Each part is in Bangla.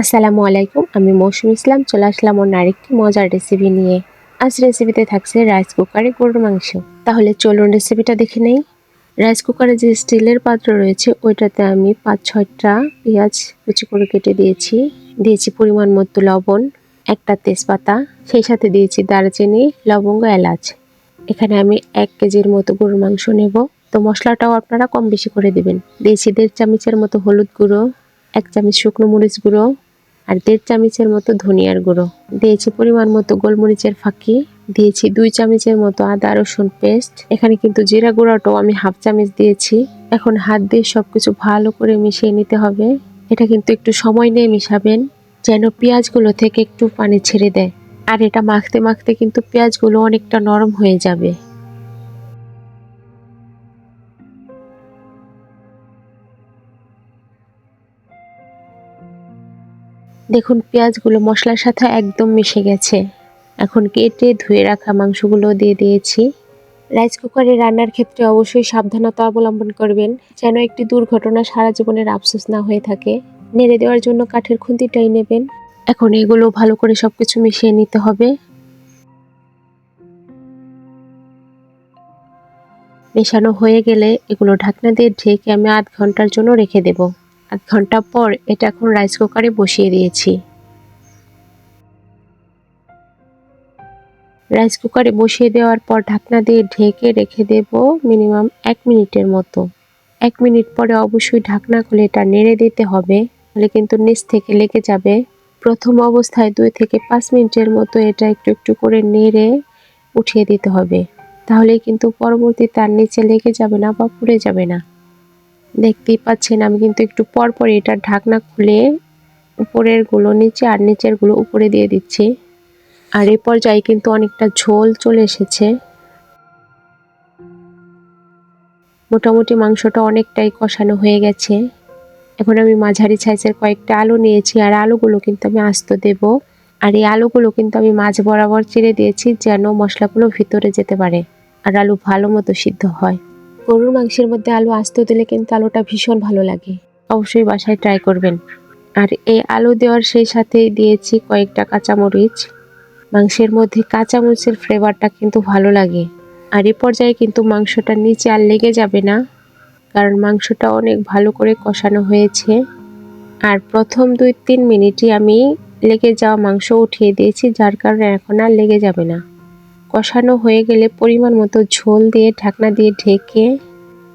আসসালামু আলাইকুম, আমি মৌসুমী ইসলাম চলে আসলাম অন্য আরেকটি মজার রেসিপি নিয়ে। আজ রেসিপিতে থাকছে রাইস কুকারে গরুর মাংস। তাহলে চলুন রেসিপিটা দেখে নেই। রাইস কুকারে যে স্টিলের পাত্র রয়েছে ওইটাতে আমি 5-6টা পেঁয়াজ কুচি করে কেটে দিয়েছি পরিমাণ মতো লবণ, একটা তেজপাতা, সেই সাথে দিয়েছি দারচিনি, লবঙ্গ, এলাচ। এখানে আমি 1 কেজির মতো গরুর মাংস নেব, তো মশলাটাও আপনারা কম বেশি করে দিবেন। দিয়েছি 1.5 চামচের মতো হলুদ গুঁড়ো, 1 চামচ শুকনো মরিচ গুঁড়ো আর 1.5 চামচের মতো ধনিয়ার গুঁড়ো। দিয়েছি পরিমাণ মতো গোলমরিচের ফাঁকি, দিয়েছি 2 চামচের মতো আদা রসুন পেস্ট। এখানে কিন্তু জিরা গুঁড়াটাও আমি 1/2 চামচ দিয়েছি। এখন হাত দিয়ে সবকিছু ভালো করে মিশিয়ে নিতে হবে। এটা কিন্তু একটু সময় নিয়ে মিশাবেন যেন পেঁয়াজগুলো থেকে একটু পানি ছেড়ে দেয়। আর এটা মাখতে মাখতে কিন্তু পেঁয়াজগুলো অনেকটা নরম হয়ে যাবে। দেখুন পেঁয়াজগুলো মশলার সাথে একদম মিশে গেছে। এখন কেটে ধুয়ে রাখা মাংসগুলো দিয়ে দিয়েছি। রাইস কুকারে রান্নার ক্ষেত্রে অবশ্যই সাবধানতা অবলম্বন করবেন যেন একটি দুর্ঘটনা সারা জীবনের আফসোস না হয়ে থাকে। নেড়ে দেওয়ার জন্য কাঠের খুন্তিটাই নেবেন। এখন এগুলো ভালো করে সবকিছু মিশিয়ে নিতে হবে। মেশানো হয়ে গেলে এগুলো ঢাকনা দিয়ে ঢেকে আমি 1/2 ঘন্টার জন্য রেখে দেব। 1/2 ঘন্টা পর এটা এখন রাইস কুকারে বসিয়ে দিয়েছি। রাইস কুকারে বসিয়ে দেওয়ার পর ঢাকনা দিয়ে ঢেকে রেখে দেব মিনিমাম 1 মিনিটের মতো। 1 মিনিট পরে অবশ্যই ঢাকনা খুলে এটা নেড়ে দিতে হবে, তাহলে কিন্তু নিচ থেকে লেগে যাবে। প্রথম অবস্থায় 2 থেকে 5 মিনিটের মতো এটা একটু একটু করে নেড়ে উঠিয়ে দিতে হবে, তাহলে কিন্তু পরবর্তীতে আর নিচে লেগে যাবে না বা পুড়ে যাবে না। দেখতেই পাচ্ছেন আমি কিন্তু একটু পর পর এটা ঢাকনা খুলে উপরের গুলো নিচে আর নিচের গুলো উপরে দিয়ে দিচ্ছি। আর এই পর্যায়ে কিন্তু অনেকটা ঝোল চলে এসেছে। মোটামুটি মাংসটা অনেকটাই কষানো হয়ে গেছে। এখন আমি মাঝারি সাইজের কয়েকটা আলু নিয়েছি আর আলুগুলো কিন্তু আমি আস্ত দেব। আর এই আলুগুলো কিন্তু আমি মাঝ বরাবর চিড়ে দিয়েছি যেন মশলাগুলো ভিতরে যেতে পারে আর আলু ভালো মতো সিদ্ধ হয়। গরুর মাংসের মধ্যে আলু আস্ত দিলে কিন্তু আলুটা ভীষণ ভালো লাগে। অবশ্যই বাসায় ট্রাই করবেন। আর এই আলু দেওয়ার সেই সাথেই দিয়েছি কয়েকটা কাঁচামরিচ। মাংসের মধ্যে কাঁচামরিচের ফ্লেভারটা কিন্তু ভালো লাগে। আর এই পর্যায়ে কিন্তু মাংসটা নিচে আর লেগে যাবে না, কারণ মাংসটা অনেক ভালো করে কষানো হয়েছে। আর প্রথম 2-3 মিনিটই আমি লেগে যাওয়া মাংস উঠিয়ে দিয়েছি, যার কারণে এখন আর লেগে যাবে না। কষানো হয়ে গেলে পরিমাণ মতো ঝোল দিয়ে ঢাকনা দিয়ে ঢেকে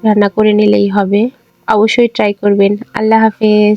রান্না করে নিলেই হবে। অবশ্যই ট্রাই করবেন। আল্লাহ হাফেজ।